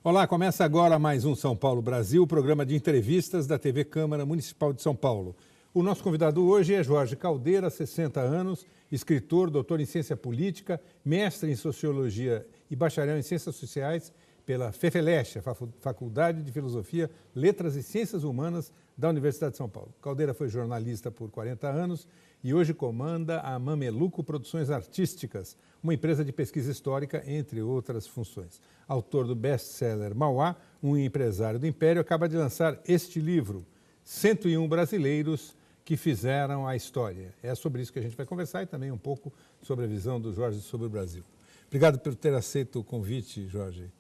Olá, começa agora mais um São Paulo Brasil, programa de entrevistas da TV Câmara Municipal de São Paulo. O nosso convidado hoje é Jorge Caldeira, 60 anos, escritor, doutor em ciência política, mestre em sociologia e bacharel em ciências sociais pela FEFELESH, Faculdade de Filosofia, Letras e Ciências Humanas da Universidade de São Paulo. Caldeira foi jornalista por 40 anos e hoje comanda a Mameluco Produções Artísticas, uma empresa de pesquisa histórica, entre outras funções. Autor do best-seller Mauá, um empresário do Império, acaba de lançar este livro, 101 Brasileiros que Fizeram a História. É sobre isso que a gente vai conversar e também um pouco sobre a visão do Jorge sobre o Brasil. Obrigado por ter aceito o convite, Jorge.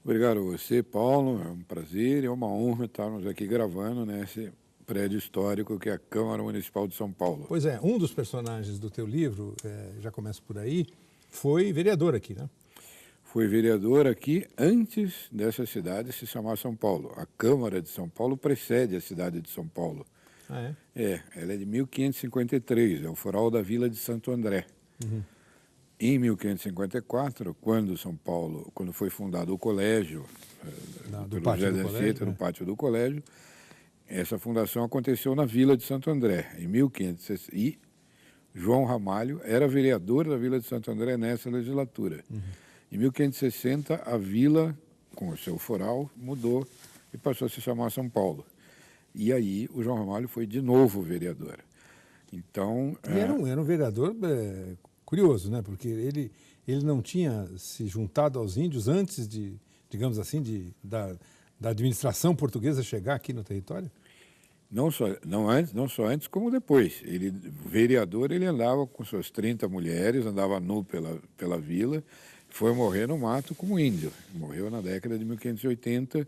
Obrigado a você, Paulo. É um prazer e é uma honra estarmos aqui gravando nesse prédio histórico que é a Câmara Municipal de São Paulo. Pois é, um dos personagens do teu livro, já começo por aí, foi vereador aqui, né? Foi vereador aqui antes dessa cidade se chamar São Paulo. A Câmara de São Paulo precede a cidade de São Paulo. Ah, Ela é de 1553, é o foral da Vila de Santo André. Uhum. Em 1554, quando foi fundado o colégio, Do pelo José da Anchieta, no pátio do colégio, essa fundação aconteceu na Vila de Santo André, em 1560, e João Ramalho era vereador da Vila de Santo André nessa legislatura. Uhum. Em 1560, a vila, com o seu foral, mudou e passou a se chamar São Paulo. E aí o João Ramalho foi de novo vereador. Então, e era um vereador curioso, né? Porque ele não tinha se juntado aos índios antes de, digamos assim, da administração portuguesa chegar aqui no território? Não só antes como depois. Vereador, ele andava com suas 30 mulheres, andava nu pela vila, foi morrer no mato como índio. Morreu na década de 1580,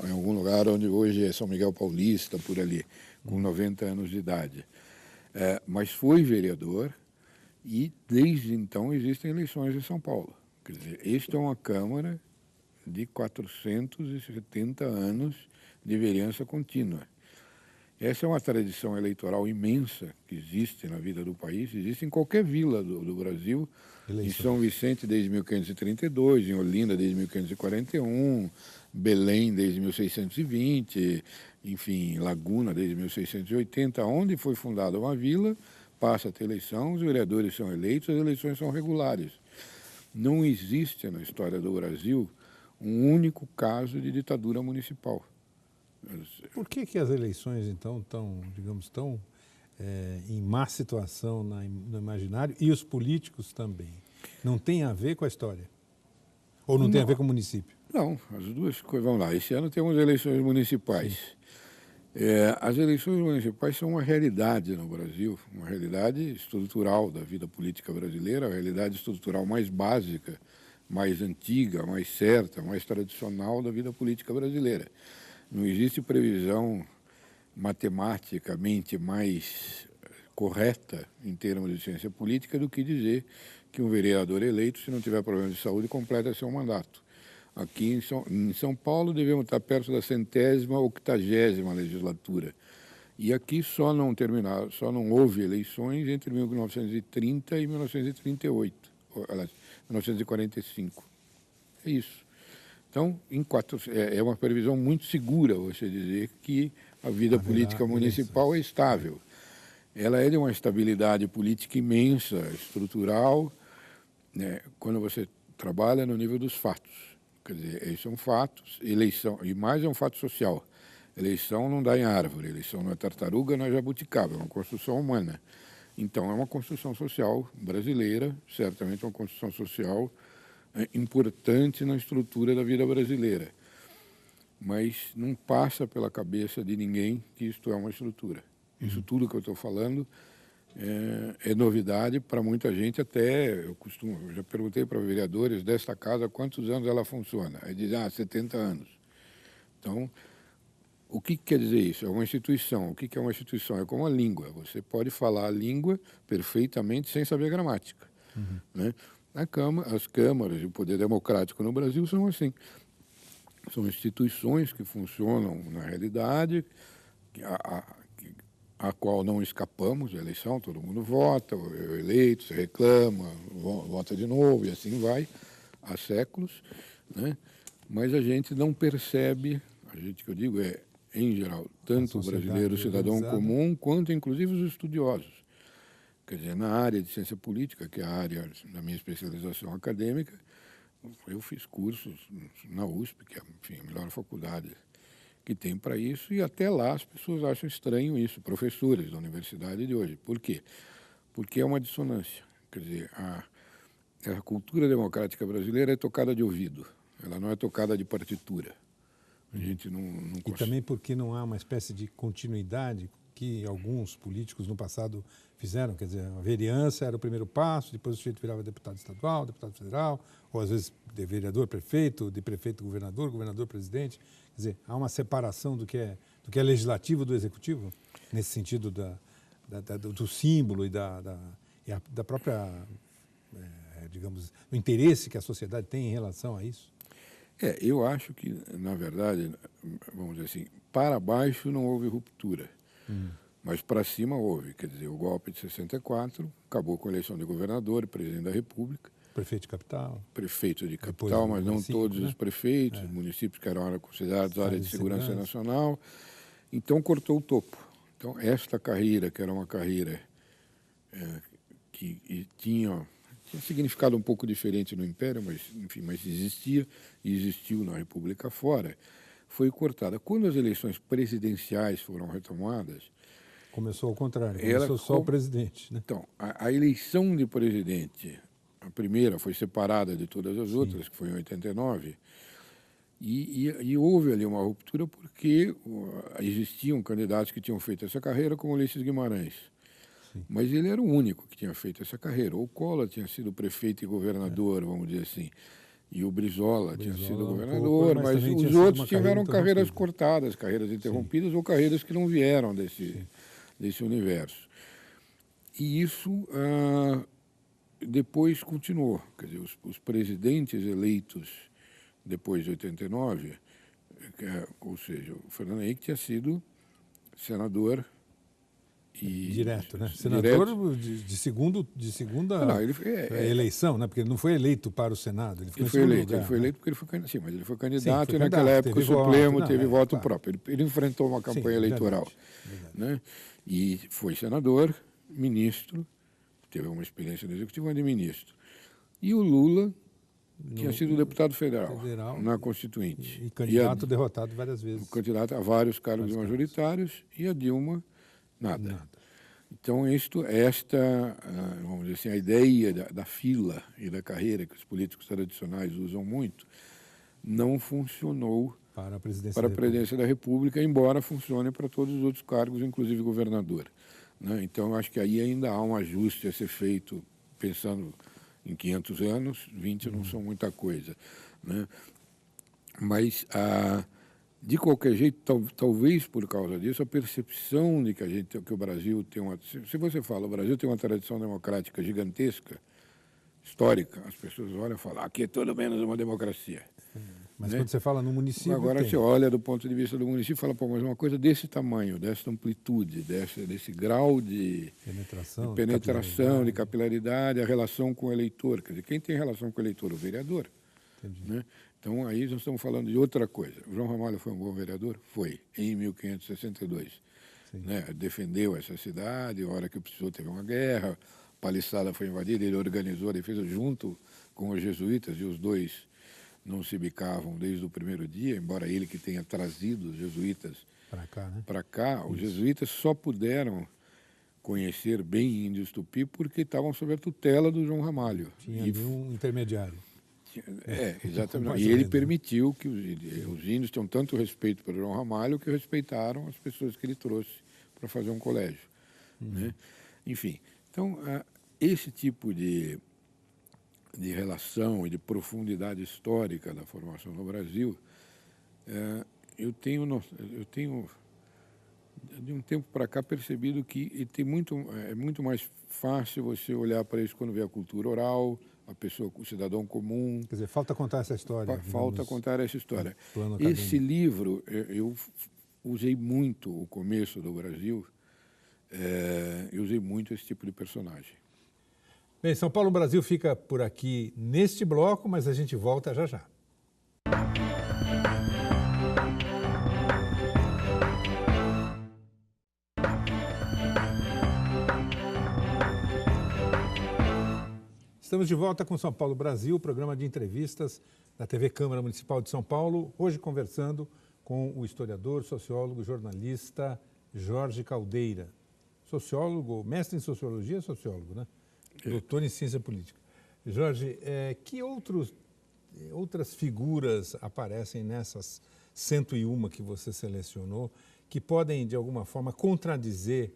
em algum lugar onde hoje é São Miguel Paulista, por ali, com 90 anos de idade. Mas foi vereador e, desde então, existem eleições em São Paulo. Quer dizer, esta é uma Câmara de 470 anos de vereança contínua. Essa é uma tradição eleitoral imensa que existe na vida do país, existe em qualquer vila do Brasil, em São Vicente desde 1532, em Olinda desde 1541, Belém desde 1620, enfim, Laguna desde 1680, onde foi fundada uma vila, passa a ter eleição, os vereadores são eleitos, as eleições são regulares. Não existe na história do Brasil um único caso de ditadura municipal. Por que as eleições, então, estão em má situação no imaginário e os políticos também? Não tem a ver com a história? Ou não tem a ver com o município? Não, as duas coisas. Vamos lá, esse ano temos eleições municipais. As eleições municipais são uma realidade no Brasil, uma realidade estrutural da vida política brasileira, a realidade estrutural mais básica, mais antiga, mais certa, mais tradicional da vida política brasileira. Não existe previsão matematicamente mais correta em termos de ciência política do que dizer que um vereador eleito, se não tiver problema de saúde, completa seu mandato. Aqui em São Paulo devemos estar perto da 100ª, 80ª legislatura. E aqui só não houve eleições entre 1930 e 1938, 1945. É isso. Então, é uma previsão muito segura você dizer que a vida política municipal é estável. Ela é de uma estabilidade política imensa, estrutural, né, quando você trabalha no nível dos fatos. Quer dizer, esses são fatos, eleição, e mais é um fato social. Eleição não dá em árvore, eleição não é tartaruga, não é jabuticaba, é uma construção humana. Então, é uma construção social brasileira, certamente uma construção social importante na estrutura da vida brasileira, mas não passa pela cabeça de ninguém que isto é uma estrutura. Isso tudo que eu estou falando é novidade para muita gente, até eu já perguntei para vereadores desta casa quantos anos ela funciona, aí dizem, 70 anos. Então, o que quer dizer isso? É uma instituição. O que é uma instituição? É como a língua, você pode falar a língua perfeitamente sem saber gramática, né? As câmaras e o poder democrático no Brasil são assim. São instituições que funcionam na realidade, a qual não escapamos da eleição, todo mundo vota, é eleito, se reclama, vota de novo e assim vai, há séculos, né? Mas a gente não percebe, a gente que eu digo é, em geral, tanto o brasileiro, o cidadão comum, quanto inclusive os estudiosos. Quer dizer, na área de ciência política, que é a área da minha especialização acadêmica, eu fiz cursos na USP, que é, enfim, a melhor faculdade que tem para isso, e até lá as pessoas acham estranho isso, professores da universidade de hoje. Por quê? Porque é uma dissonância. Quer dizer, a cultura democrática brasileira é tocada de ouvido, ela não é tocada de partitura. A gente não E também porque não há uma espécie de continuidade que alguns políticos no passado fizeram, quer dizer, a vereança era o primeiro passo, depois o sujeito virava deputado estadual, deputado federal, ou às vezes de vereador prefeito, de prefeito governador, governador presidente. Quer dizer, há uma separação do que é legislativo do executivo, nesse sentido do símbolo e da própria, digamos, do interesse que a sociedade tem em relação a isso. Eu acho que, na verdade, vamos dizer assim, para baixo não houve ruptura. Mas para cima houve, quer dizer, o golpe de 64 acabou com a eleição de governador e presidente da República. Prefeito de capital. Prefeito de capital, mas não todos os prefeitos, municípios que eram considerados área de segurança nacional. Então cortou o topo. Então esta carreira, que era uma carreira que tinha significado um pouco diferente no Império, mas enfim, mas existia e existiu na República fora, foi cortada. Quando as eleições presidenciais foram retomadas, começou ao contrário, começou só o presidente, né? Então, a eleição de presidente, a primeira foi separada de todas as outras, que foi em 89, e houve ali uma ruptura porque existiam candidatos que tinham feito essa carreira, como Ulisses Guimarães. Sim. Mas ele era o único que tinha feito essa carreira. O Collor tinha sido prefeito e governador, vamos dizer assim. E o Brizola tinha sido governador, mas os outros tiveram carreiras cortadas, carreiras interrompidas ou carreiras que não vieram desse universo. E isso depois continuou. Quer dizer, os presidentes eleitos depois de 89, ou seja, o Fernando Henrique tinha sido senador direto, né? Senador de segunda eleição, né? Porque ele não foi eleito para o Senado. Ele foi eleito porque ele foi candidato. Sim, mas ele foi candidato e naquela época o Supremo teve voto próprio. Ele enfrentou uma campanha eleitoral. Verdade. Né? E foi senador, ministro, teve uma experiência no executivo, mas de ministro. E o Lula tinha sido deputado federal na Constituinte. E candidato derrotado várias vezes. Candidato a vários cargos majoritários, e a Dilma, nada. Então, vamos dizer assim, a ideia da fila e da carreira que os políticos tradicionais usam muito, não funcionou para a presidência da República, embora funcione para todos os outros cargos, inclusive governador. Né? Então, acho que aí ainda há um ajuste a ser feito, pensando em 500 anos, 20 não são muita coisa. Né? Mas, de qualquer jeito, talvez por causa disso, a percepção de que o Brasil tem uma... Se você fala, o Brasil tem uma tradição democrática gigantesca, histórica, as pessoas olham e falam, aqui é tudo menos uma democracia. Mas quando você fala no município... Agora você olha do ponto de vista do município e fala, pô, mas uma coisa desse tamanho, dessa amplitude, desse grau de penetração, de capilaridade, a relação com o eleitor. Quer dizer, quem tem relação com o eleitor? O vereador. Né? Então, aí nós estamos falando de outra coisa. O João Ramalho foi um bom vereador? Foi, em 1562. Né? Defendeu essa cidade, a hora que precisou teve uma guerra, Paliçada foi invadida, ele organizou a defesa junto com os jesuítas, e os dois não se bicavam desde o primeiro dia, embora ele que tenha trazido os jesuítas para cá. Os jesuítas só puderam conhecer bem Índios Tupi porque estavam sob a tutela do João Ramalho. Tinha um intermediário. Exatamente. E ele permitiu que os índios tenham tanto respeito pelo João Ramalho que respeitaram as pessoas que ele trouxe para fazer um colégio. Né? Enfim, então, esse tipo de relação e de profundidade histórica da formação no Brasil, eu tenho de um tempo para cá percebido que é muito mais fácil você olhar para isso quando vê a cultura oral, a pessoa, o cidadão comum. Quer dizer, falta contar essa história. Falta contar essa história. Esse livro, eu usei muito o começo do Brasil eu usei muito esse tipo de personagem. Bem, São Paulo Brasil fica por aqui neste bloco, mas a gente volta já já. Estamos de volta com São Paulo Brasil, programa de entrevistas da TV Câmara Municipal de São Paulo, hoje conversando com o historiador, sociólogo, jornalista Jorge Caldeira. Sociólogo, mestre em sociologia, sociólogo, né? Doutor em ciência política. Jorge, que outras figuras aparecem nessas 101 que você selecionou que podem, de alguma forma, contradizer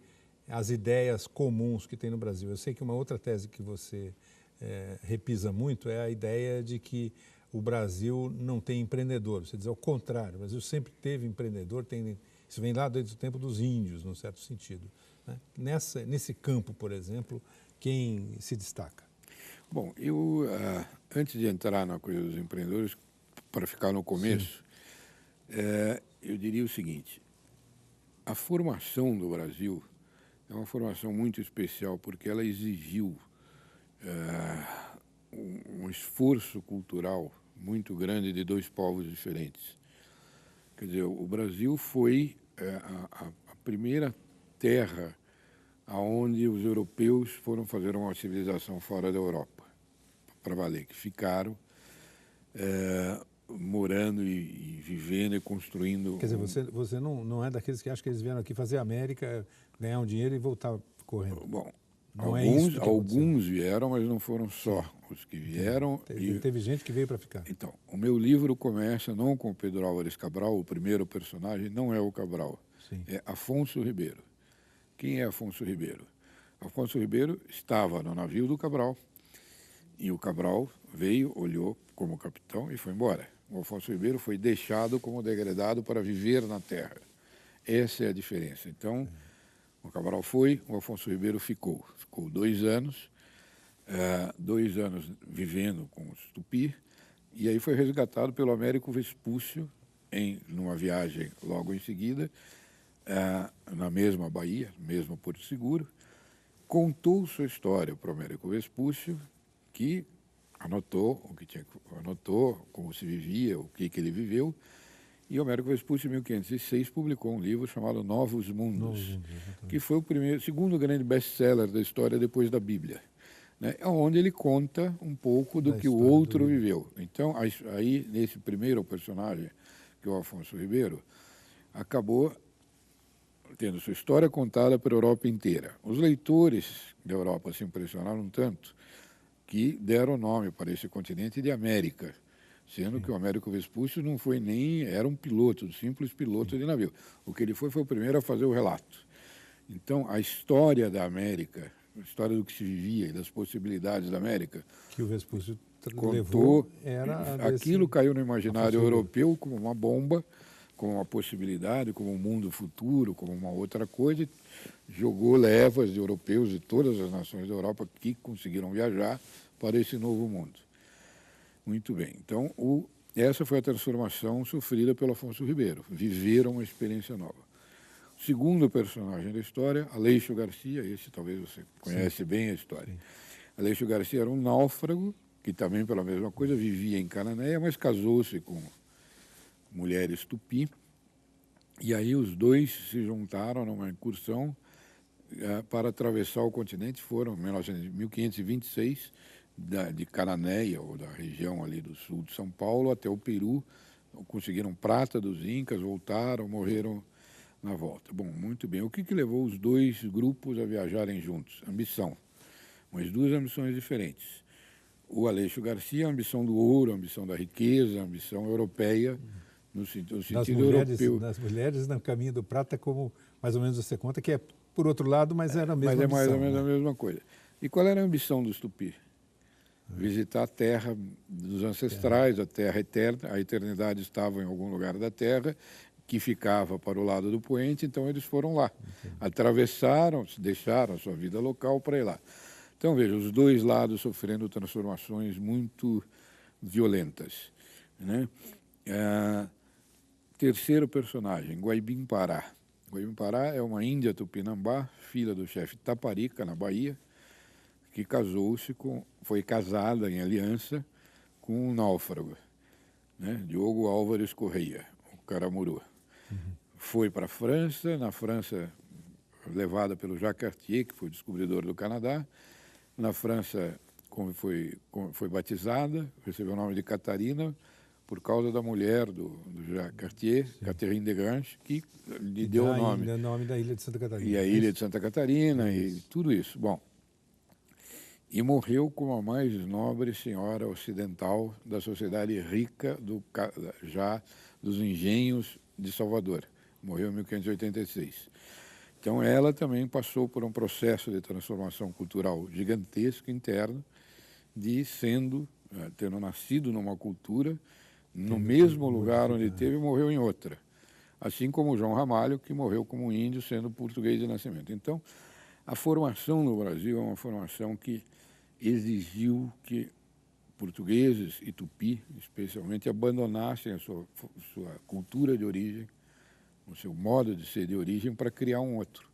as ideias comuns que tem no Brasil? Eu sei que uma outra tese que você repisa muito é a ideia de que o Brasil não tem empreendedor. Você diz ao contrário, o Brasil sempre teve empreendedor, isso vem lá desde o tempo dos índios, num certo sentido, né? Nesse campo, por exemplo, quem se destaca? Bom, antes de entrar na coisa dos empreendedores, para ficar no começo, eu diria o seguinte: a formação do Brasil é uma formação muito especial porque ela exigiu um esforço cultural muito grande de dois povos diferentes. Quer dizer, o Brasil foi a primeira terra aonde os europeus foram fazer uma civilização fora da Europa, para valer, que ficaram morando e vivendo e construindo. Quer dizer, você não é daqueles que acham que eles vieram aqui fazer América, ganhar um dinheiro e voltar correndo? Bom, não é isso que alguns vieram, mas não foram só os que vieram. Teve gente que veio para ficar. Então, o meu livro começa não com Pedro Álvares Cabral, o primeiro personagem não é o Cabral, é Afonso Ribeiro. Quem é Afonso Ribeiro? Afonso Ribeiro estava no navio do Cabral e o Cabral veio, olhou como capitão e foi embora. O Afonso Ribeiro foi deixado como degradado para viver na terra. Essa é a diferença. Então, o Cabral foi, o Afonso Ribeiro ficou. Ficou 2 anos, 2 anos vivendo com os Tupi, e aí foi resgatado pelo Américo Vespúcio numa viagem logo em seguida, na mesma Bahia, mesmo Porto Seguro, contou sua história para o Américo Vespúcio, que anotou como se vivia, o que ele viveu, e o Américo Vespúcio, em 1506, publicou um livro chamado Novos Mundos, que foi o segundo grande best-seller da história depois da Bíblia, né? Onde ele conta um pouco do que o outro viveu. Então, aí, nesse primeiro personagem, que é o Afonso Ribeiro, acabou tendo sua história contada pela Europa inteira. Os leitores da Europa se impressionaram tanto que deram o nome para esse continente de América, sendo que o Américo Vespúcio não foi era um piloto, um simples piloto de navio. O que ele foi o primeiro a fazer o relato. Então, a história da América, a história do que se vivia e das possibilidades da América, que o Vespúcio levou, aquilo caiu no imaginário europeu como uma bomba, como uma possibilidade, como um mundo futuro, como uma outra coisa, jogou levas de europeus de todas as nações da Europa que conseguiram viajar para esse novo mundo. Muito bem. Então, essa foi a transformação sofrida pelo Afonso Ribeiro. Viveram uma experiência nova. O segundo personagem da história, Aleixo Garcia, esse talvez você conhece bem a história. Sim. Aleixo Garcia era um náufrago, que também, pela mesma coisa, vivia em Cananéia, mas casou-se com mulheres tupi, e aí os dois se juntaram numa incursão para atravessar o continente. Foram em 1526, de Cananéia, ou da região ali do sul de São Paulo, até o Peru, conseguiram prata dos Incas, voltaram, morreram na volta. Bom, muito bem. O que levou os dois grupos a viajarem juntos? Ambição, mas 2 ambições diferentes. O Aleixo Garcia, a ambição do ouro, a ambição da riqueza, a ambição europeia, no sentido europeu. Das mulheres no caminho do prata, como mais ou menos você conta, que é por outro lado, mas era a mesma ambição. Mas é mais ou menos a mesma coisa. E qual era a ambição dos Tupi? Visitar a terra dos ancestrais, a terra eterna. A eternidade estava em algum lugar da terra, que ficava para o lado do poente, então eles foram lá. Atravessaram, deixaram a sua vida local para ir lá. Então, veja, os dois lados sofrendo transformações muito violentas, né? Terceiro personagem, Guaibim Pará. Guabipará é uma índia tupinambá, filha do chefe Taparica, na Bahia, que foi casada em aliança com um náufrago, né? Diogo Álvares Correia, o Caramuru. Foi para a França, na França levada pelo Jacques Cartier, que foi o descobridor do Canadá. Na França foi batizada, recebeu o nome de Catarina, por causa da mulher do Jacques Cartier, Catherine de Grange, que lhe deu o nome. O nome da ilha de Santa Catarina. E a ilha de Santa Catarina e tudo isso. Bom, e morreu como a mais nobre senhora ocidental da sociedade rica já dos engenhos de Salvador. Morreu em 1586. Então, ela também passou por um processo de transformação cultural gigantesco interno, tendo nascido numa cultura, no mesmo lugar onde teve, morreu em outra. Assim como o João Ramalho, que morreu como índio, sendo português de nascimento. Então, a formação no Brasil é uma formação que exigiu que portugueses e tupi, especialmente, abandonassem a sua cultura de origem, o seu modo de ser de origem, para criar um outro.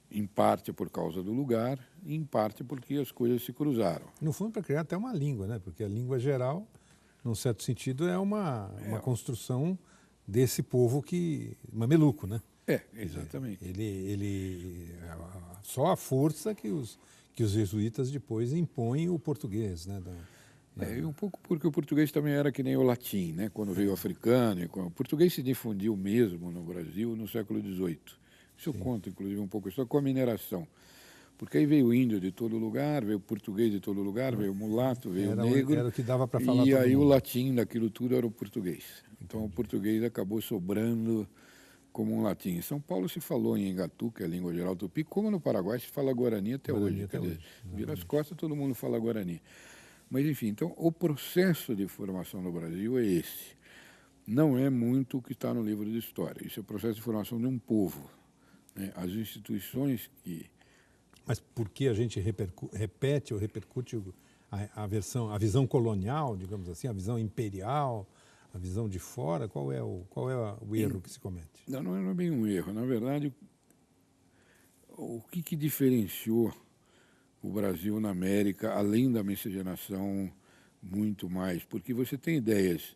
Em parte por causa do lugar, e em parte porque as coisas se cruzaram. No fundo, para criar até uma língua, né? Porque a língua geral, num certo sentido, é uma construção desse povo mameluco, né? Exatamente. Só a força que os jesuítas depois impõem o português, né? E um pouco porque o português também era que nem o latim, né? Quando veio o africano. O português se difundiu mesmo no Brasil no século XVIII. Isso eu conto, inclusive, um pouco, isso com a mineração. Porque aí veio o índio de todo lugar, veio o português de todo lugar, veio o mulato, veio o negro. Era o que dava para falar. E aí o latim daquilo tudo era o português. Então o português acabou sobrando como um latim. Em São Paulo se falou em Engatu, que é a língua geral tupi, como no Paraguai se fala Guarani até hoje. Quer dizer, vira as costas, todo mundo fala Guarani. Mas, enfim, então o processo de formação no Brasil é esse. Não é muito o que está no livro de história. Isso é o processo de formação de um povo. Né? As instituições que... Mas por que a gente repete ou repercute a visão colonial, digamos assim, a visão imperial, a visão de fora? Qual é o erro que se comete? Não é bem um erro. Na verdade, o que diferenciou o Brasil na América, além da miscigenação, muito mais? Porque você tem ideias.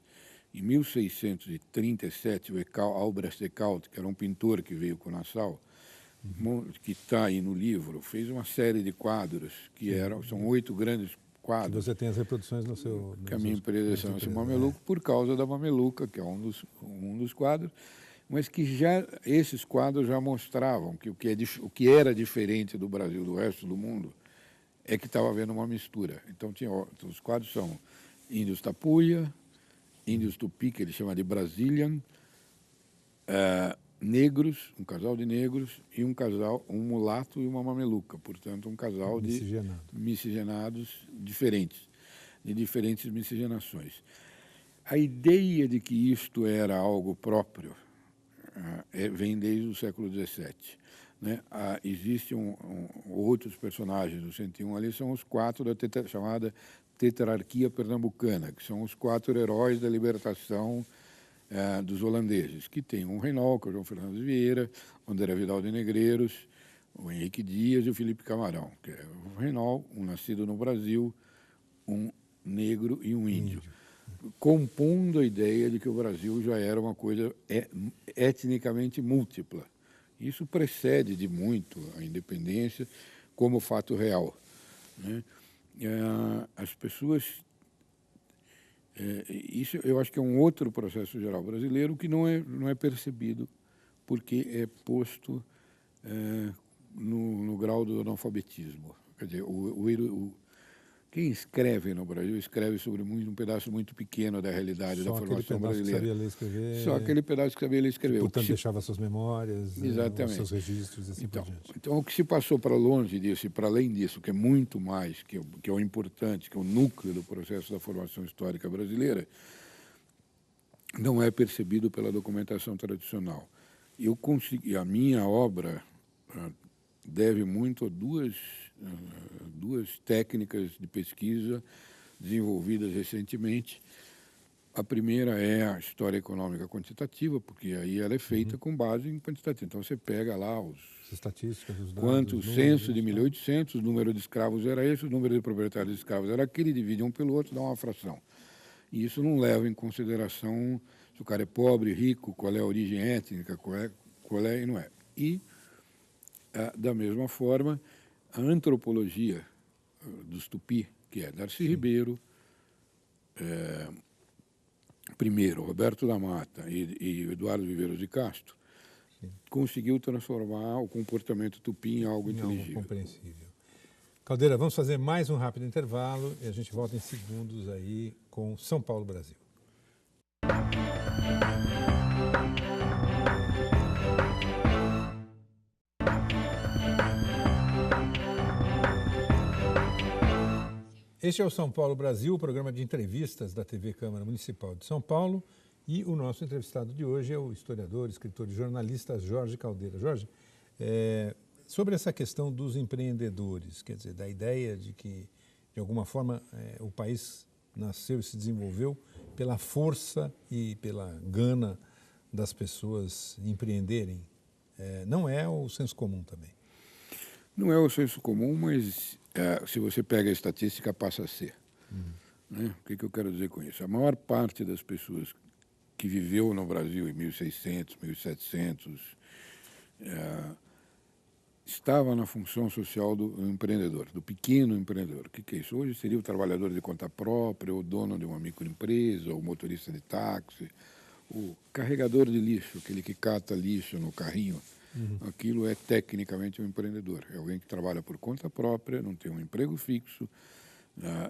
Em 1637, o Albrecht Eckalt, que era um pintor que veio com Nassau, que está aí no livro, fez uma série de quadros, são 8 grandes quadros. Você tem as reproduções no seu... Que a minha empresa chama-se Mameluco, por causa da Mameluca, que é um dos quadros, mas que já esses quadros já mostravam que o que era diferente do Brasil, do resto do mundo, é que estava havendo uma mistura. Então, os quadros são índios tapuia, índios tupi, que ele chama de Brazilian, negros, um casal de negros, e um mulato e uma mameluca, portanto, um casal de miscigenados diferentes, de diferentes miscigenações. A ideia de que isto era algo próprio vem desde o século XVII. Né? Existem outros personagens do 101 ali, são os 4 da chamada tetrarquia pernambucana, que são os 4 heróis da libertação dos holandeses, que tem um Reinol, que é o João Fernando Vieira, o André Vidal de Negreiros, o Henrique Dias e o Felipe Camarão, que é o Reinol, um nascido no Brasil, um negro e um índio, compondo a ideia de que o Brasil já era uma coisa etnicamente múltipla. Isso precede de muito a independência como fato real. Né? As pessoas... isso eu acho que é um outro processo geral brasileiro que não é percebido, porque é posto no grau do analfabetismo. Quer dizer, quem escreve no Brasil escreve sobre um pedaço muito pequeno da realidade da formação brasileira. Só aquele pedaço que sabia ler e escrever. Só aquele pedaço que sabia ler e escrever. Portanto, deixava suas memórias, os seus registros e assim por diante. Então, o que se passou para longe disso e para além disso, que é muito mais, que é o importante, que é o núcleo do processo da formação histórica brasileira, não é percebido pela documentação tradicional. A minha obra deve muito a duas técnicas de pesquisa desenvolvidas recentemente A primeira é a história econômica quantitativa, porque aí ela é feita com base em quantitativa. Então, você pega lá as estatísticas, os dados, quanto censo de 1800, o número de escravos era esse, o número de proprietários de escravos era aquele, divide um pelo outro, dá uma fração. E isso não leva em consideração se o cara é pobre, rico, qual é a origem étnica, qual é e não é. E, da mesma forma, a antropologia dos Tupi, que é Darcy Ribeiro, primeiro, Roberto da Mata e Eduardo Viveiros de Castro, conseguiu transformar o comportamento tupi em algo inteligível. Algo compreensível. Caldeira, vamos fazer mais um rápido intervalo e a gente volta em segundos aí com São Paulo, Brasil. Este é o São Paulo Brasil, o programa de entrevistas da TV Câmara Municipal de São Paulo. E o nosso entrevistado de hoje é o historiador, escritor e jornalista Jorge Caldeira. Jorge, sobre essa questão dos empreendedores, quer dizer, da ideia de que, de alguma forma, o país nasceu e se desenvolveu pela força e pela gana das pessoas empreenderem, não é o senso comum também? Não é o senso comum, mas se você pega a estatística, passa a ser. Né? O que eu quero dizer com isso? A maior parte das pessoas que viveu no Brasil em 1600, 1700, estava na função social do empreendedor, do pequeno empreendedor. O que é isso? Hoje seria o trabalhador de conta própria, o dono de uma microempresa, o motorista de táxi, o carregador de lixo, aquele que cata lixo no carrinho. Aquilo é tecnicamente um empreendedor. É alguém que trabalha por conta própria, não tem um emprego fixo,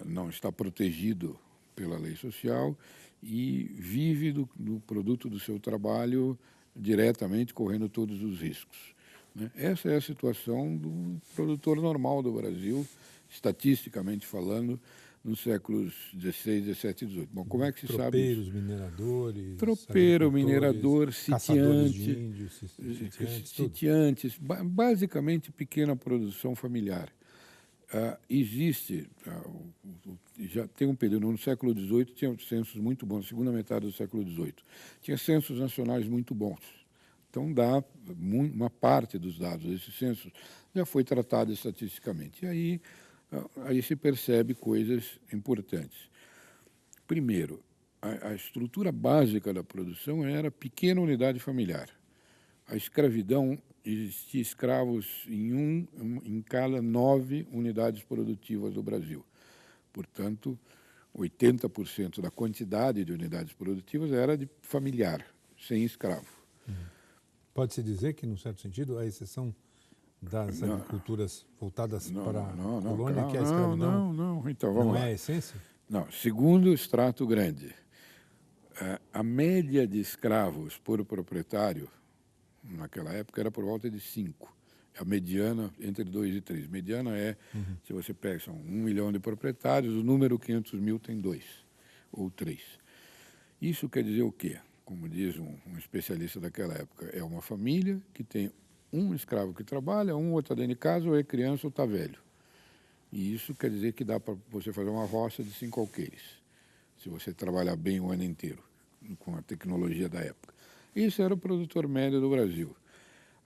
não está protegido pela lei social e vive do produto do seu trabalho diretamente, correndo todos os riscos. Né? Essa é a situação do produtor normal do Brasil, estatisticamente falando, nos séculos XVI, XVII e XVIII. Bom, como é que se sabe isso? Tropeiros, mineradores... Tropeiro, minerador, sitiante, sitiantes, basicamente pequena produção familiar. Existe, já tem um período, no século XVIII tinha censos muito bons, segunda metade do século XVIII. Tinha censos nacionais muito bons. Então, uma parte dos dados desses censos já foi tratada estatisticamente. E aí se percebe coisas importantes. Primeiro, a estrutura básica da produção era pequena unidade familiar. A escravidão, existia escravos em cada 9 unidades produtivas do Brasil. Portanto, 80% da quantidade de unidades produtivas era de familiar, sem escravo. Pode-se dizer que, num certo sentido, a exceção das agriculturas voltadas para a colônia, que é a escravidão, então, vamos não lá. é a essência? Não, segundo o extrato grande, a média de escravos por proprietário, naquela época, era por volta de 5. A mediana, entre 2 e 3. Mediana é, se você pega, são 1 milhão de proprietários, o número 500 mil tem 2 ou 3. Isso quer dizer o quê? Como diz um especialista daquela época, é uma família que tem um escravo que trabalha, um ou está dentro de casa, ou é criança ou está velho. E isso quer dizer que dá para você fazer uma roça de 5 alqueires, se você trabalhar bem o ano inteiro, com a tecnologia da época. Isso era o produtor médio do Brasil.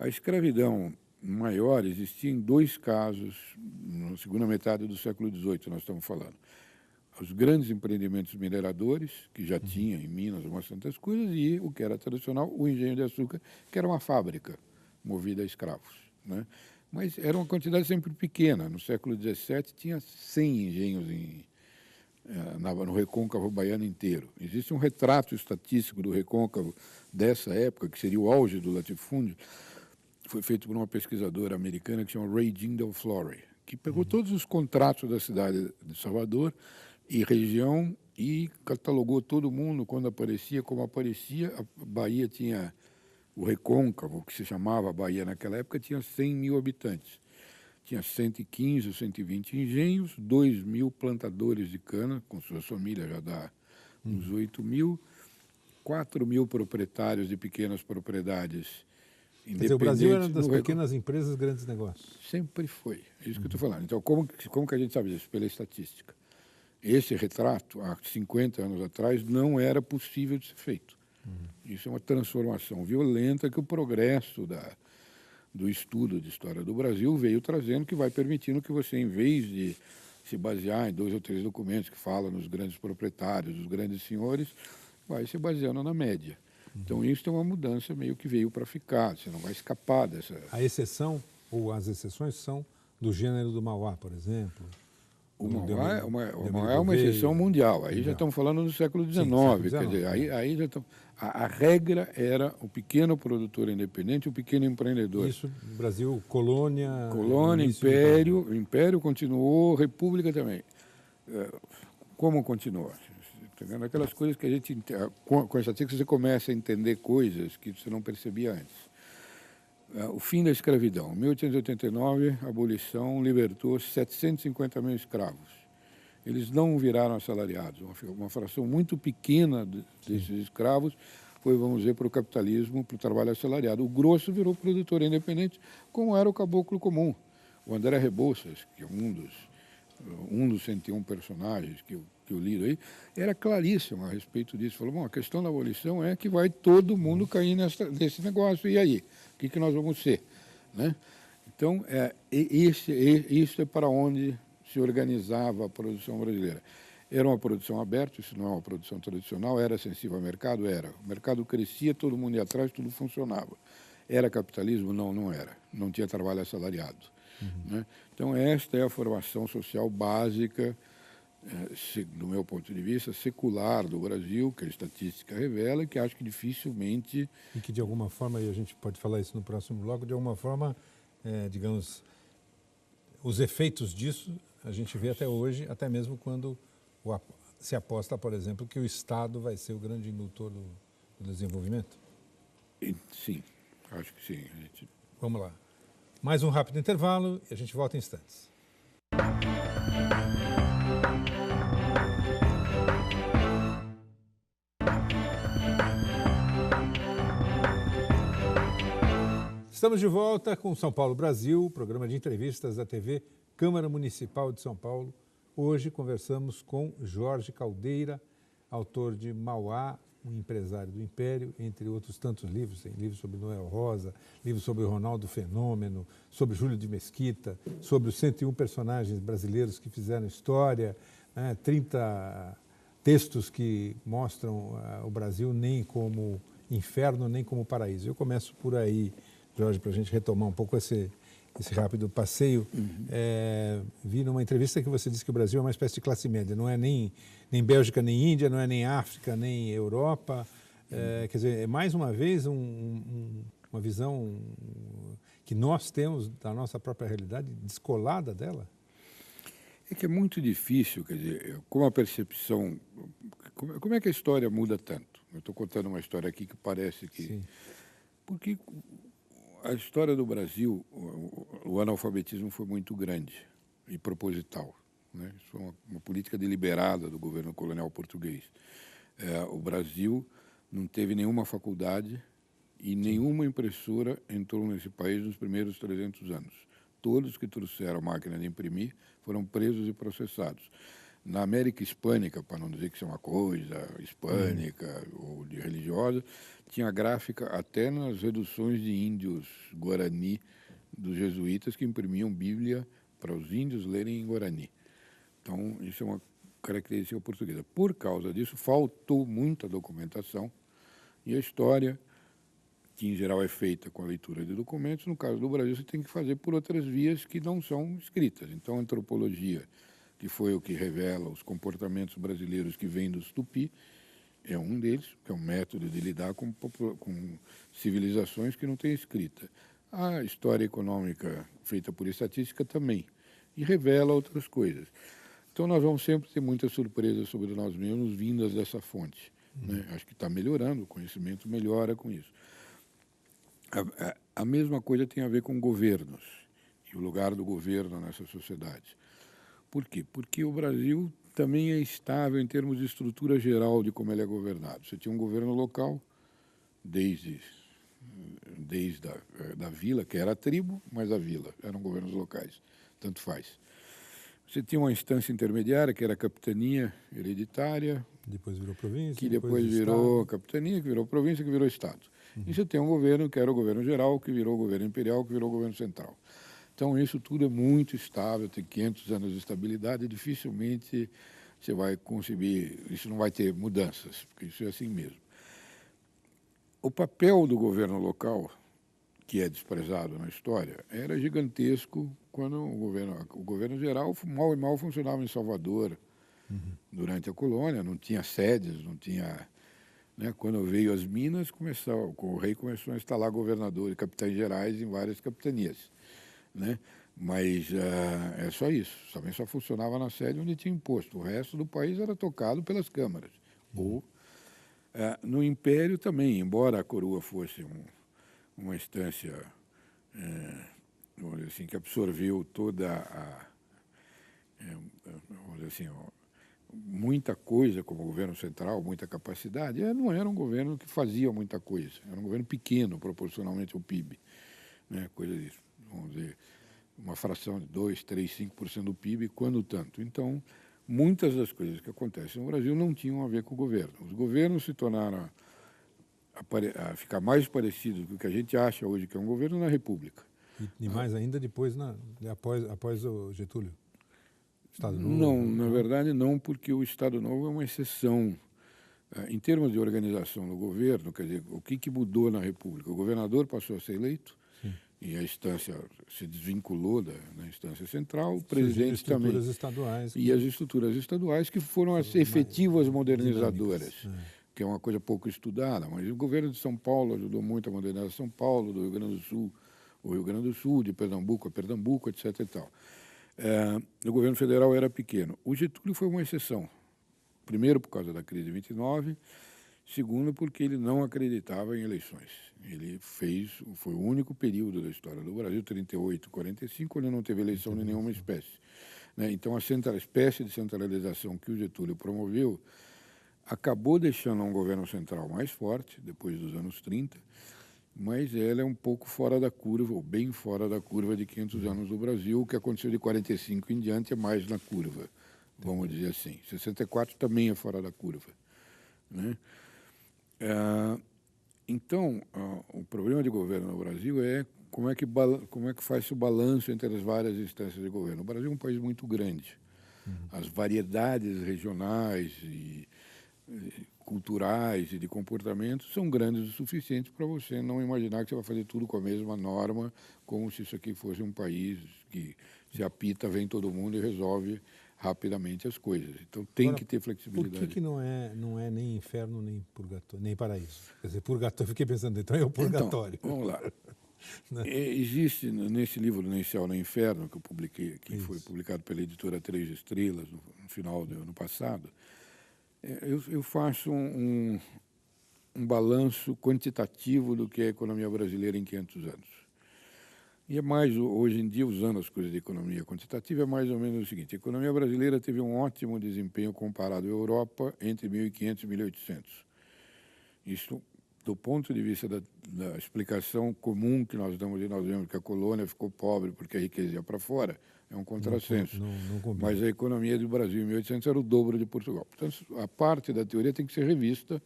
A escravidão maior existia em 2 casos, na segunda metade do século XVIII, nós estamos falando. Os grandes empreendimentos mineradores, que já tinha em Minas umas tantas coisas, e o que era tradicional, o engenho de açúcar, que era uma fábrica movida a escravos. Né? Mas era uma quantidade sempre pequena. No século XVII tinha 100 engenhos no recôncavo baiano inteiro. Existe um retrato estatístico do recôncavo dessa época, que seria o auge do latifúndio, foi feito por uma pesquisadora americana que chama Ray Jindal Flory, que pegou todos os contratos da cidade de Salvador e região e catalogou todo mundo quando aparecia, como aparecia. A Bahia tinha o recôncavo, que se chamava Bahia naquela época, tinha 100 mil habitantes. Tinha 115 ou 120 engenhos, 2 mil plantadores de cana, com suas famílias já dá uns 8 mil, 4 mil proprietários de pequenas propriedades. Quer dizer, o Brasil era das pequenas empresas, grandes negócios. Sempre foi, é isso que eu estou falando. Então, como que a gente sabe disso? Pela estatística. Esse retrato, há 50 anos atrás, não era possível de ser feito. Isso é uma transformação violenta que o progresso do estudo de história do Brasil veio trazendo, que vai permitindo que você, em vez de se basear em 2 ou 3 documentos que falam nos grandes proprietários, os grandes senhores, vai se baseando na média. Então, isso é uma mudança meio que veio para ficar, você não vai escapar dessa... A exceção, ou as exceções, são do gênero do Mauá, por exemplo. O Mauá é uma exceção mundial. Aí já estamos falando do século XIX. Quer dizer, aí já estamos... A regra era o pequeno produtor independente, o pequeno empreendedor. Isso, Brasil, colônia... Colônia, império, império continuou, república também. Como continuou? Aquelas coisas que a gente... Com essa técnica você começa a entender coisas que você não percebia antes. O fim da escravidão. Em 1889, a abolição libertou 750 mil escravos. Eles não viraram assalariados. Uma fração muito pequena desses escravos foi, vamos dizer, para o capitalismo, para o trabalho assalariado. O grosso virou produtor independente, como era o caboclo comum. O André Rebouças, que é um dos 101 personagens que eu li aí, era claríssimo a respeito disso. Falou, bom, a questão da abolição é que vai todo mundo cair nesse negócio. E aí? O que nós vamos ser? Né? Então, isso é para onde se organizava a produção brasileira. Era uma produção aberta, isso não é uma produção tradicional, era sensível ao mercado? Era. O mercado crescia, todo mundo ia atrás, tudo funcionava. Era capitalismo? Não, não era. Não tinha trabalho assalariado. Né? Então, esta é a formação social básica, do meu ponto de vista, secular do Brasil, que a estatística revela, e que acho que dificilmente... E que, de alguma forma, e a gente pode falar isso no próximo bloco, de alguma forma, digamos, os efeitos disso a gente vê até hoje, até mesmo quando se aposta, por exemplo, que o Estado vai ser o grande indutor do desenvolvimento? Sim, acho que sim. Vamos lá. Mais um rápido intervalo e a gente volta em instantes. Estamos de volta com São Paulo Brasil, programa de entrevistas da TV Câmara Municipal de São Paulo. Hoje conversamos com Jorge Caldeira, autor de Mauá, um empresário do Império, entre outros tantos livros. Tem livros sobre Noel Rosa, livros sobre o Ronaldo Fenômeno, sobre Júlio de Mesquita, sobre os 101 personagens brasileiros que fizeram história, 30 textos que mostram o Brasil nem como inferno, nem como paraíso. Eu começo por aí, Jorge, para a gente retomar um pouco esse rápido passeio. Vi numa entrevista que você disse que o Brasil é uma espécie de classe média, não é nem Bélgica, nem Índia, não é nem África, nem Europa. Quer dizer, é mais uma vez uma visão que nós temos da nossa própria realidade, descolada dela? É que é muito difícil, quer dizer, com a percepção... Como é que a história muda tanto? Eu estou contando uma história aqui que parece que... Sim. Porque a história do Brasil, o analfabetismo foi muito grande e proposital. Né? Isso foi uma política deliberada do governo colonial português. O Brasil não teve nenhuma faculdade e nenhuma impressora entrou nesse país nos primeiros 300 anos. Todos que trouxeram a máquina de imprimir foram presos e processados. Na América Hispânica, para não dizer que isso é uma coisa hispânica ou de religiosa, tinha gráfica até nas reduções de índios guarani dos jesuítas que imprimiam Bíblia para os índios lerem em guarani. Então, isso é uma característica portuguesa. Por causa disso, faltou muita documentação e a história, que em geral é feita com a leitura de documentos, no caso do Brasil, você tem que fazer por outras vias que não são escritas. Então, a antropologia, que foi o que revela os comportamentos brasileiros que vêm dos Tupi, é um deles, que é um método de lidar com civilizações que não têm escrita. A história econômica feita por estatística também, e revela outras coisas. Então, nós vamos sempre ter muitas surpresas sobre nós mesmos vindas dessa fonte. Né? Acho que está melhorando, o conhecimento melhora com isso. A mesma coisa tem a ver com governos e o lugar do governo nessa sociedade. Por quê? Porque o Brasil também é estável em termos de estrutura geral de como ele é governado. Você tinha um governo local, desde da vila, que era a tribo, mas a vila, eram governos locais, tanto faz. Você tinha uma instância intermediária, que era a capitania hereditária, Depois virou província. que depois virou estado. capitania, que virou província, que virou estado. E você tem um governo, que era o governo geral, que virou o governo imperial, que virou o governo central. Então, isso tudo é muito estável, tem 500 anos de estabilidade, e dificilmente você vai conseguir, isso não vai ter mudanças, porque isso é assim mesmo. O papel do governo local, que é desprezado na história, era gigantesco quando o governo geral mal e mal funcionava em Salvador durante a colônia, não tinha sedes, não tinha... Né? Quando veio as Minas, o rei começou a instalar governadores e capitães gerais em várias capitanias. Né? Mas é só isso, também só funcionava na sede onde tinha imposto. O resto do país era tocado pelas câmaras. Ou, no Império também, embora a coroa fosse uma instância vamos dizer assim, que absorveu toda vamos dizer assim, muita coisa como governo central, muita capacidade, não era um governo que fazia muita coisa, era um governo pequeno proporcionalmente ao PIB, né? Coisa disso, vamos dizer, uma fração de 2, 3, 5% do PIB, quando tanto. Então, muitas das coisas que acontecem no Brasil não tinham a ver com o governo. Os governos se tornaram a ficar mais parecidos com o que a gente acha hoje que é um governo na República. E mais ainda depois, após o Getúlio? Estado Novo? Não, na verdade não, porque o Estado Novo é uma exceção. Em termos de organização do governo, quer dizer, o que mudou na República? O governador passou a ser eleito, sim, e a instância se desvinculou da instância central, o presidente também. Estruturas estaduais. E as estruturas estaduais que foram as efetivas modernizadoras, que é uma coisa pouco estudada, mas o governo de São Paulo ajudou muito a modernizar São Paulo, do Rio Grande do Sul, o Rio Grande do Sul, de Pernambuco a Pernambuco, etc. e tal. O governo federal era pequeno. O Getúlio foi uma exceção. Primeiro, por causa da crise de 29. Segundo, porque ele não acreditava em eleições. Foi o único período da história do Brasil, 38, 45, onde não teve eleição de nenhuma espécie. Né? Então, a espécie de centralização que o Getúlio promoveu acabou deixando um governo central mais forte, depois dos anos 30, mas ela é um pouco fora da curva, ou bem fora da curva de 500 anos do Brasil. O que aconteceu de 45 em diante é mais na curva, vamos dizer assim. 64 também é fora da curva. Né? Então, o problema de governo no Brasil é como é que faz o balanço entre as várias instâncias de governo. O Brasil é um país muito grande. As variedades regionais e culturais e de comportamento são grandes o suficiente para você não imaginar que você vai fazer tudo com a mesma norma, como se isso aqui fosse um país que se apita, vem todo mundo e resolve rapidamente as coisas. Então tem que ter flexibilidade. Por que não é nem inferno nem purgatório, nem paraíso? Quer dizer, purgatório, fiquei pensando, então é o purgatório. Então, vamos lá. Existe nesse livro Nem Céu Nem Inferno, que eu publiquei, que foi publicado pela editora Três Estrelas no final do ano passado, eu faço um balanço quantitativo do que é a economia brasileira em 500 anos. E é mais, hoje em dia, usando as coisas de economia quantitativa, é mais ou menos o seguinte: a economia brasileira teve um ótimo desempenho comparado à Europa entre 1500 e 1800. Isso, do ponto de vista da explicação comum que nós damos, e nós vemos que a colônia ficou pobre porque a riqueza ia para fora, é um contrassenso. Mas a economia do Brasil em 1800 era o dobro de Portugal. Portanto, a parte da teoria tem que ser revista,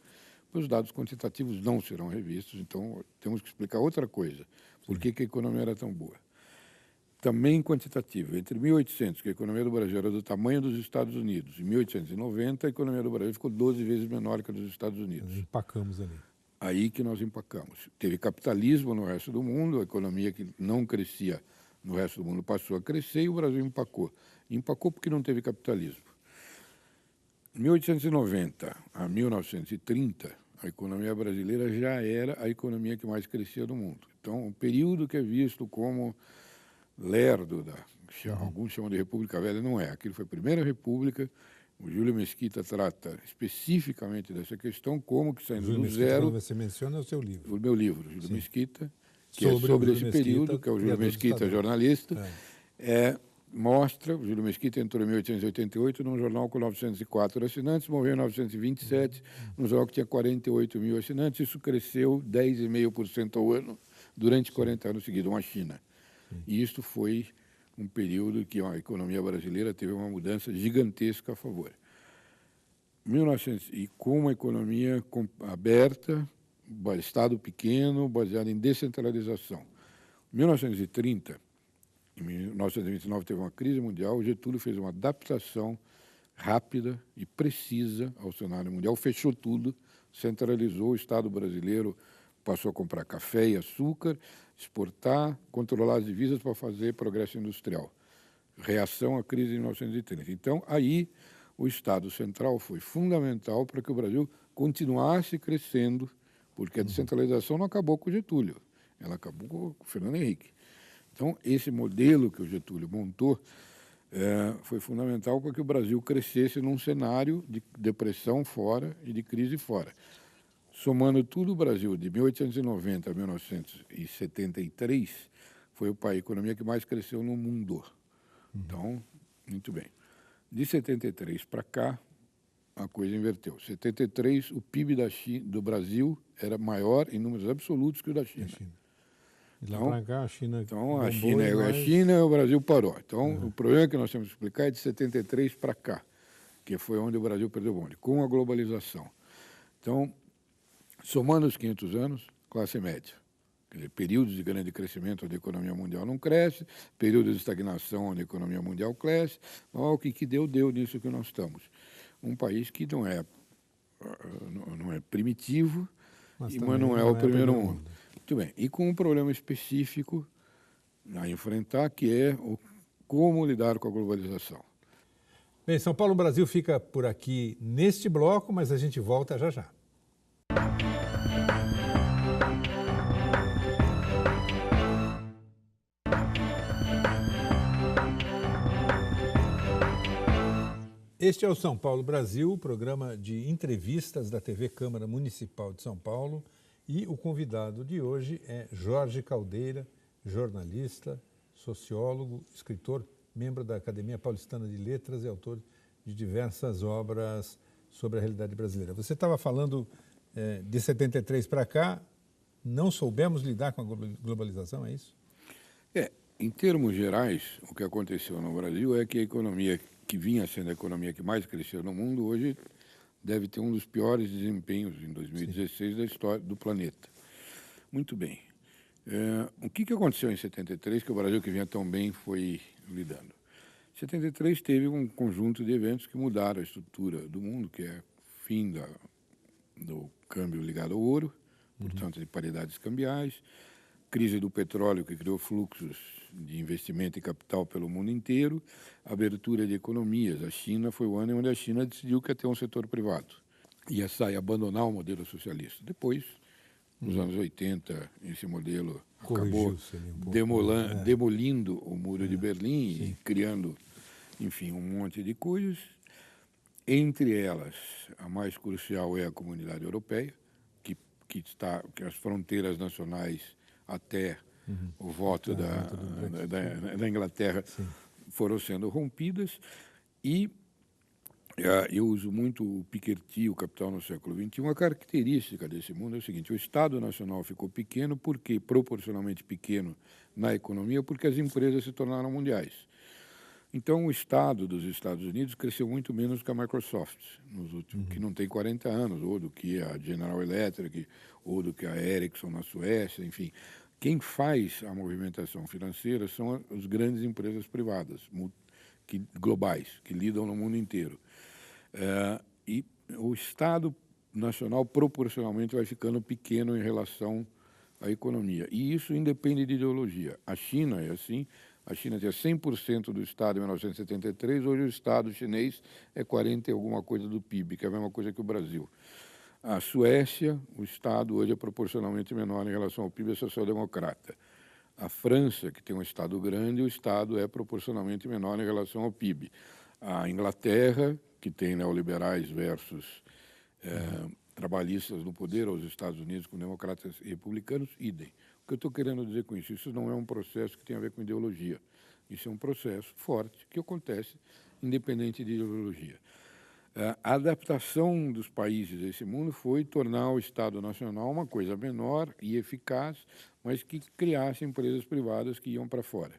os dados quantitativos não serão revistos, então temos que explicar outra coisa. Por que a economia era tão boa? Também quantitativo. Entre 1800, que a economia do Brasil era do tamanho dos Estados Unidos, e 1890, a economia do Brasil ficou 12 vezes menor que a dos Estados Unidos. Nós empacamos ali. Aí que nós empacamos. Teve capitalismo no resto do mundo, a economia que não crescia no resto do mundo passou a crescer e o Brasil empacou. Empacou porque não teve capitalismo. De 1890 a 1930, a economia brasileira já era a economia que mais crescia do mundo. Então, o período que é visto como lerdo, alguns chamam de República Velha, não é. Aquilo foi a primeira república. O Júlio Mesquita trata especificamente dessa questão, como que saindo do zero... Quando você menciona o seu livro. O meu livro, Júlio Mesquita, que é sobre esse período, que é o Júlio Mesquita, jornalista, mostra, o Júlio Mesquita entrou em 1888 num jornal com 904 assinantes, morreu em 1927, num jornal que tinha 48 mil assinantes, isso cresceu 10,5% ao ano durante 40 anos seguidos, uma China. E isto foi um período que a economia brasileira teve uma mudança gigantesca a favor. 1900, e com uma economia aberta, Estado pequeno, baseado em descentralização. Em 1930, em 1929 teve uma crise mundial, o Getúlio fez uma adaptação rápida e precisa ao cenário mundial, fechou tudo, centralizou, o Estado brasileiro passou a comprar café e açúcar, exportar, controlar as divisas para fazer progresso industrial. Reação à crise de 1930. Então, aí, o Estado Central foi fundamental para que o Brasil continuasse crescendo, porque a descentralização não acabou com o Getúlio, ela acabou com o Fernando Henrique. Então, esse modelo que o Getúlio montou foi fundamental para que o Brasil crescesse num cenário de depressão fora e de crise fora. Somando tudo, o Brasil, de 1890 a 1973, foi a economia que mais cresceu no mundo. Então, muito bem. De 73 para cá, a coisa inverteu. Em 73, o PIB do Brasil era maior em números absolutos que o da China. E lá para cá, a China... Então, a China é a China e o Brasil parou. Então, o problema que nós temos que explicar é de 73 para cá, que foi onde o Brasil perdeu o bonde, com a globalização. Então, somando os 500 anos, classe média. Quer dizer, períodos de grande crescimento onde a economia mundial não cresce, períodos de estagnação onde a economia mundial cresce. O que deu nisso que nós estamos. Um país que não é primitivo, mas não é o primeiro mundo. Muito bem. E com um problema específico a enfrentar, que é como lidar com a globalização. Bem, São Paulo Brasil fica por aqui neste bloco, mas a gente volta já já. Este é o São Paulo Brasil, programa de entrevistas da TV Câmara Municipal de São Paulo, e o convidado de hoje é Jorge Caldeira, jornalista, sociólogo, escritor, membro da Academia Paulistana de Letras e autor de diversas obras sobre a realidade brasileira. Você estava falando de 73 para cá, não soubemos lidar com a globalização, é isso? Em termos gerais, o que aconteceu no Brasil é que a economia que vinha sendo a economia que mais cresceu no mundo, hoje deve ter um dos piores desempenhos em 2016 da história do planeta. Muito bem. O que aconteceu em 73 que o Brasil, que vinha tão bem, foi lidando? 73 teve um conjunto de eventos que mudaram a estrutura do mundo, que é o fim do câmbio ligado ao ouro, portanto, de paridades cambiais, crise do petróleo, que criou fluxos de investimento e capital pelo mundo inteiro, abertura de economias. A China foi o ano onde a China decidiu que ia ter um setor privado, ia abandonar o modelo socialista. Depois, nos anos 80, esse modelo acabou demolindo o Muro de Berlim e criando, enfim, um monte de coisas. Entre elas, a mais crucial é a Comunidade Europeia, que as fronteiras nacionais até o voto da Inglaterra foram sendo rompidas, e eu uso muito o Piketty, o Capital no século XXI. Uma característica desse mundo é o seguinte: o Estado Nacional ficou pequeno, proporcionalmente pequeno na economia, porque as empresas se tornaram mundiais. Então, o Estado dos Estados Unidos cresceu muito menos que a Microsoft, nos últimos, que não tem 40 anos, ou do que a General Electric, ou do que a Ericsson na Suécia, enfim. Quem faz a movimentação financeira são as grandes empresas privadas, globais, que lidam no mundo inteiro. E o Estado Nacional, proporcionalmente, vai ficando pequeno em relação à economia. E isso independe de ideologia. A China é assim. A China tinha 100% do Estado em 1973, hoje o Estado chinês é 40% e alguma coisa do PIB, que é a mesma coisa que o Brasil. A Suécia, o Estado hoje é proporcionalmente menor em relação ao PIB, é social-democrata. A França, que tem um Estado grande, o Estado é proporcionalmente menor em relação ao PIB. A Inglaterra, que tem neoliberais versus trabalhistas no poder, os Estados Unidos com democratas e republicanos, idem. O que eu estou querendo dizer com isso? Isso não é um processo que tem a ver com ideologia. Isso é um processo forte que acontece independente de ideologia. A adaptação dos países a esse mundo foi tornar o Estado Nacional uma coisa menor e eficaz, mas que criasse empresas privadas que iam para fora.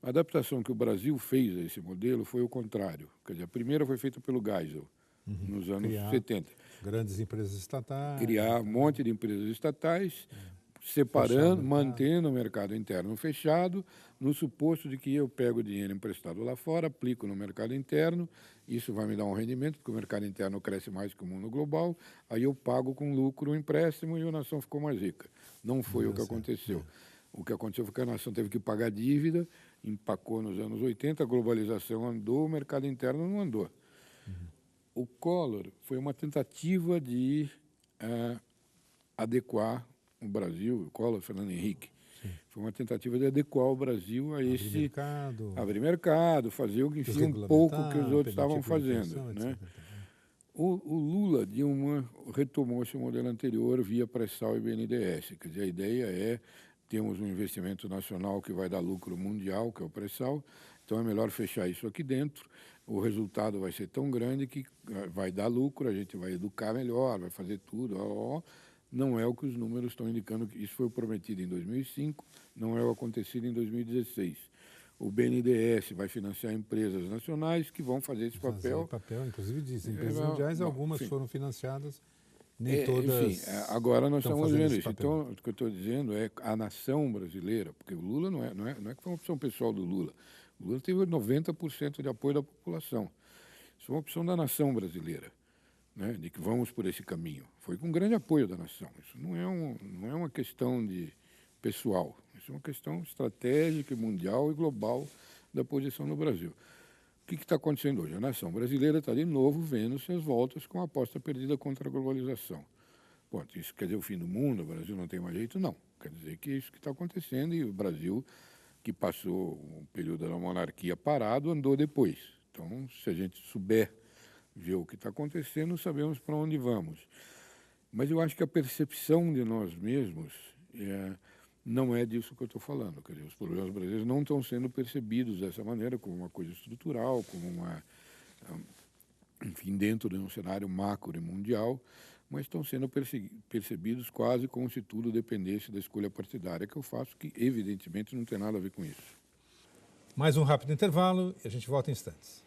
A adaptação que o Brasil fez a esse modelo foi o contrário. Quer dizer, a primeira foi feita pelo Geisel, nos anos 70. Grandes empresas estatais. Criar um monte de empresas estatais, separando, mantendo o mercado interno fechado, no suposto de que eu pego o dinheiro emprestado lá fora, aplico no mercado interno, isso vai me dar um rendimento, porque o mercado interno cresce mais que o mundo global, aí eu pago com lucro o empréstimo e a nação ficou mais rica. Não foi o que aconteceu. O que aconteceu foi que a nação teve que pagar dívida, empacou nos anos 80, a globalização andou, o mercado interno não andou. O Collor foi uma tentativa de adequar o Brasil, o Collor, Fernando Henrique, foi uma tentativa de adequar o Brasil a esse... Abrir mercado, fazer enfim, um pouco que os outros estavam fazendo. Né? O Lula, Dilma, retomou esse modelo anterior via pré-sal e BNDES. Quer dizer, a ideia é, temos um investimento nacional que vai dar lucro mundial, que é o pré-sal, então é melhor fechar isso aqui dentro, o resultado vai ser tão grande que vai dar lucro, a gente vai educar melhor, vai fazer tudo, não é o que os números estão indicando. Isso foi prometido em 2005, não é o acontecido em 2016. O BNDES vai financiar empresas nacionais que vão fazer esse papel. Inclusive diz, empresas mundiais, algumas foram financiadas, nem todas. Enfim, agora nós estamos vendo isso. Então, o que eu estou dizendo é a nação brasileira, porque o Lula não é que foi uma opção pessoal do Lula. O Lula teve 90% de apoio da população. Isso é uma opção da nação brasileira, né, de que vamos por esse caminho. Foi com grande apoio da nação. Isso não é uma questão de pessoal. Isso é uma questão estratégica, mundial e global da posição no Brasil. O que está acontecendo hoje? A nação brasileira está de novo vendo suas voltas com a aposta perdida contra a globalização. Bom, isso quer dizer o fim do mundo? O Brasil não tem mais jeito? Não. Quer dizer que é isso que está acontecendo e o Brasil, que passou um período da monarquia parado, andou depois. Então, se a gente souber ver o que está acontecendo, sabemos para onde vamos. Mas eu acho que a percepção de nós mesmos não é disso que eu estou falando. Quer dizer, os problemas brasileiros não estão sendo percebidos dessa maneira, como uma coisa estrutural, como enfim, dentro de um cenário macro e mundial, mas estão sendo percebidos quase como se tudo dependesse da escolha partidária que eu faço, que evidentemente não tem nada a ver com isso. Mais um rápido intervalo e a gente volta em instantes.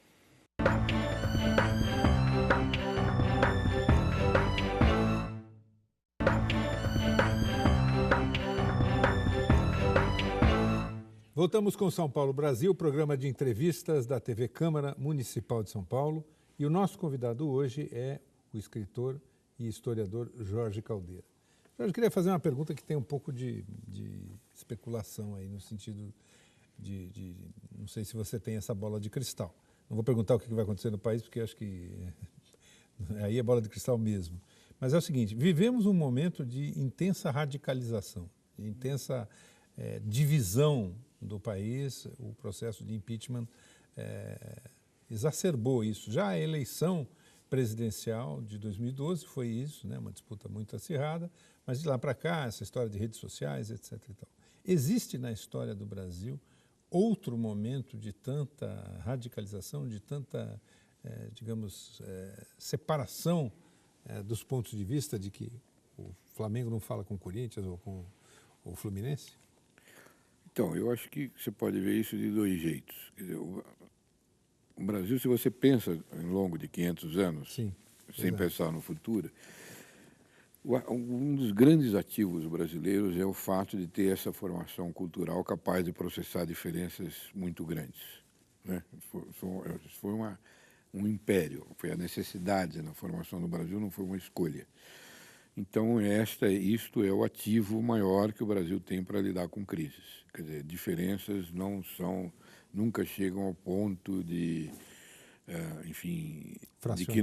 Voltamos com São Paulo Brasil, programa de entrevistas da TV Câmara Municipal de São Paulo. E o nosso convidado hoje é o escritor e historiador Jorge Caldeira. Jorge, queria fazer uma pergunta que tem um pouco de especulação aí, no sentido de não sei se você tem essa bola de cristal. Não vou perguntar o que vai acontecer no país, porque acho que aí é bola de cristal mesmo. Mas é o seguinte, vivemos um momento de intensa radicalização, de intensa divisão do país. O processo de impeachment exacerbou isso. Já a eleição presidencial de 2012 foi isso, né? Uma disputa muito acirrada, mas de lá para cá, essa história de redes sociais, etc. e tal. Existe na história do Brasil outro momento de tanta radicalização, de tanta, digamos, separação dos pontos de vista, de que o Flamengo não fala com o Corinthians ou com o Fluminense? Então, eu acho que você pode ver isso de dois jeitos. Quer dizer, o Brasil, se você pensa em longo de 500 anos, sim, sem pensar no futuro, um dos grandes ativos brasileiros é o fato de ter essa formação cultural capaz de processar diferenças muito grandes, né? Foi um império, foi a necessidade na formação do Brasil, não foi uma escolha. Então, isto é o ativo maior que o Brasil tem para lidar com crises. Quer dizer, diferenças nunca chegam ao ponto de, enfim, de que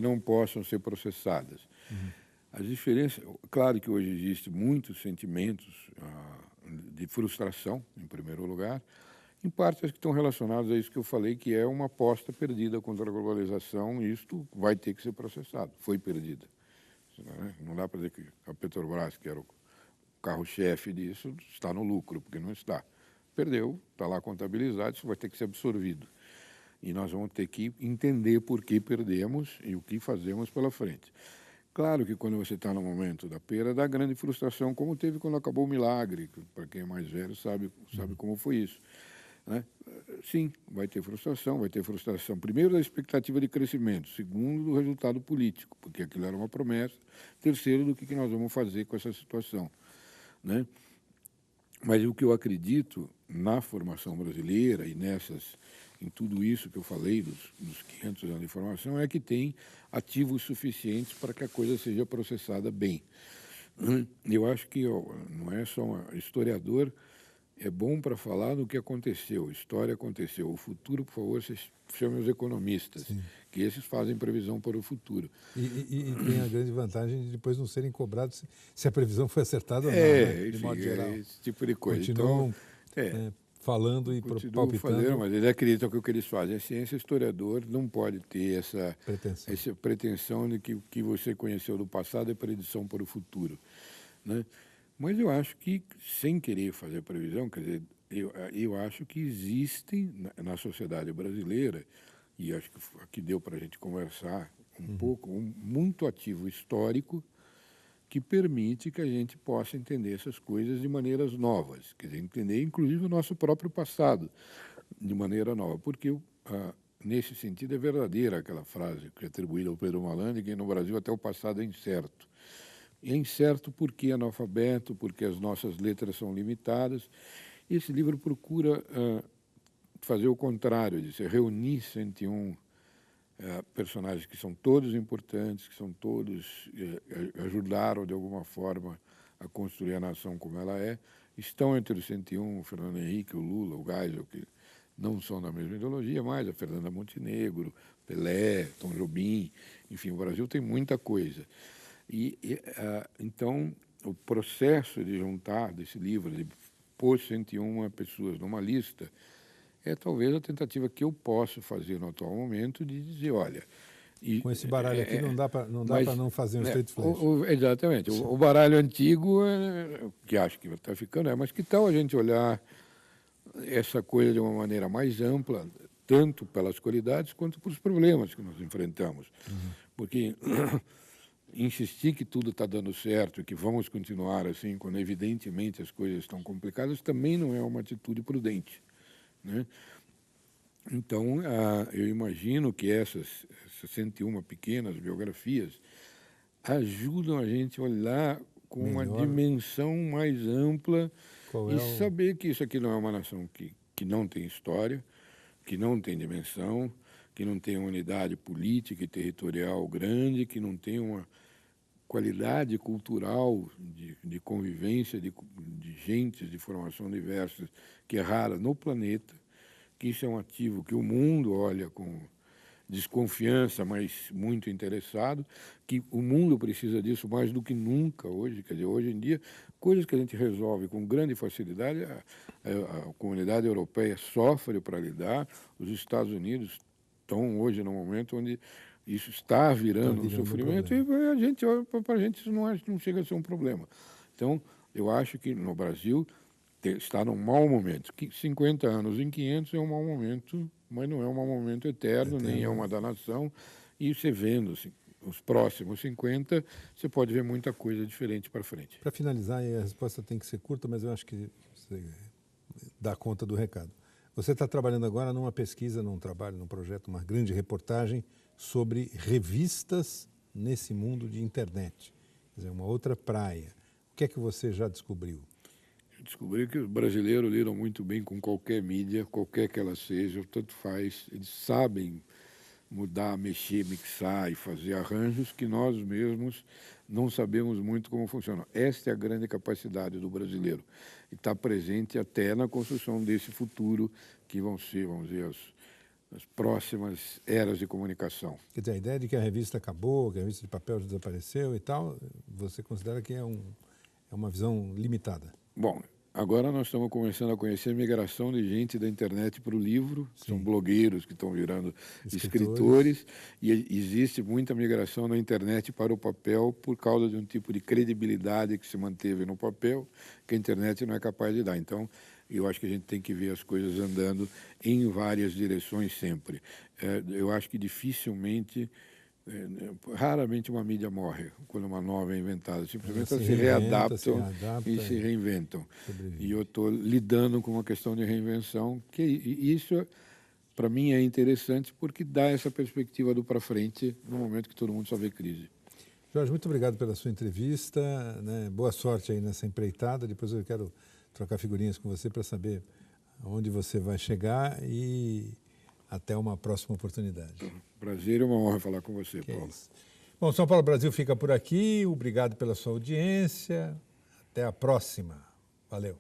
não possam ser processadas. As diferenças, claro que hoje existem muitos sentimentos de frustração, em primeiro lugar, em partes que estão relacionadas a isso que eu falei, que é uma aposta perdida contra a globalização, e isto vai ter que ser processado, foi perdida. Não dá para dizer que a Petrobras, que era o carro-chefe disso, está no lucro, porque não está. Perdeu, está lá contabilizado, isso vai ter que ser absorvido. E nós vamos ter que entender por que perdemos e o que fazemos pela frente. Claro que quando você está no momento da perda, dá grande frustração, como teve quando acabou o milagre. Para quem é mais velho sabe como foi isso. né? Sim, vai ter frustração, primeiro da expectativa de crescimento, segundo do resultado político, porque aquilo era uma promessa, terceiro do que nós vamos fazer com essa situação, né? Mas o que eu acredito na formação brasileira e em tudo isso que eu falei dos 500 anos de formação é que tem ativos suficientes para que a coisa seja processada bem. Eu acho que não é só historiador, é bom para falar do que aconteceu, história aconteceu. O futuro, por favor, vocês chamem os economistas, sim, que esses fazem previsão para o futuro. E tem a grande vantagem de depois não serem cobrados se a previsão foi acertada ou não, né? Enfim, modo geral. Esse tipo de coisa. Continuam falando e palpitando. Fazendo, mas eles acreditam que o que eles fazem é ciência. Historiador não pode ter essa pretensão de que o que você conheceu do passado é predição para o futuro, né? Mas eu acho que, sem querer fazer previsão, quer dizer, eu acho que existem na sociedade brasileira, e acho que aqui deu para a gente conversar um pouco, muito ativo histórico que permite que a gente possa entender essas coisas de maneiras novas, quer dizer, entender inclusive o nosso próprio passado de maneira nova, porque nesse sentido é verdadeira aquela frase que é atribuída ao Pedro Malan, que no Brasil até o passado é incerto. É incerto porque é analfabeto, porque as nossas letras são limitadas. Esse livro procura fazer o contrário disso, reunir 101 personagens que são todos importantes, que são todos ajudaram de alguma forma a construir a nação como ela é. Estão entre os 101 o Fernando Henrique, o Lula, o Geisel, que não são da mesma ideologia, mas a Fernanda Montenegro, Pelé, Tom Jobim, enfim, o Brasil tem muita coisa. Então, o processo de juntar desse livro, de pôr 101 pessoas numa lista, é talvez a tentativa que eu posso fazer no atual momento de dizer, olha... Com esse baralho aqui não dá para não fazer um straight flash. Exatamente. O baralho antigo, que acho que está ficando, mas que tal a gente olhar essa coisa de uma maneira mais ampla, tanto pelas qualidades quanto pelos problemas que nós enfrentamos. Porque... insistir que tudo está dando certo e que vamos continuar assim, quando evidentemente as coisas estão complicadas, também não é uma atitude prudente, né? Então, eu imagino que essas 101 pequenas biografias ajudam a gente a olhar com uma dimensão mais ampla e saber que isso aqui não é uma nação que não tem história, que não tem dimensão, que não tem uma unidade política e territorial grande, que não tem uma qualidade cultural de convivência de gentes de formação diversas, que é rara no planeta, que isso é um ativo que o mundo olha com desconfiança, mas muito interessado, que o mundo precisa disso mais do que nunca hoje. Quer dizer, hoje em dia, coisas que a gente resolve com grande facilidade, a comunidade europeia sofre para lidar, os Estados Unidos estão hoje no momento onde isso está virando um sofrimento e para a gente isso não chega a ser um problema. Então, eu acho que no Brasil está num mau momento. 50 anos em 500 é um mau momento, mas não é um mau momento eterno, nem é uma danação. E você vendo assim, os próximos 50, você pode ver muita coisa diferente para frente. Para finalizar, e a resposta tem que ser curta, mas eu acho que você dá conta do recado. Você está trabalhando agora numa pesquisa, num trabalho, num projeto, uma grande reportagem sobre revistas nesse mundo de internet. Quer dizer, uma outra praia. O que é que você já descobriu? Eu descobri que os brasileiros lidam muito bem com qualquer mídia, qualquer que ela seja, tanto faz. Eles sabem mudar, mexer, mixar e fazer arranjos que nós mesmos não sabemos muito como funcionam. Esta é a grande capacidade do brasileiro. E está presente até na construção desse futuro que vão ser, vamos dizer, as próximas eras de comunicação. Quer dizer, a ideia de que a revista acabou, que a revista de papel desapareceu e tal, você considera que é uma visão limitada? Bom, agora nós estamos começando a conhecer a migração de gente da internet para o livro, são blogueiros que estão virando escritores, e existe muita migração na internet para o papel por causa de um tipo de credibilidade que se manteve no papel, que a internet não é capaz de dar. Então, eu acho que a gente tem que ver as coisas andando em várias direções sempre. Eu acho que dificilmente Raramente uma mídia morre quando uma nova é inventada. Simplesmente elas se se reinventa, readaptam e se reinventam. sobrevive. E eu estou lidando com uma questão de reinvenção, que isso, para mim, é interessante porque dá essa perspectiva do para frente no momento que todo mundo só vê crise. Jorge, muito obrigado pela sua entrevista, né? Boa sorte aí nessa empreitada. Depois eu quero trocar figurinhas com você para saber aonde você vai chegar e até uma próxima oportunidade. Prazer, é uma honra falar com você, Que é Paulo. isso. Bom, São Paulo Brasil fica por aqui. Obrigado pela sua audiência. Até a próxima. Valeu.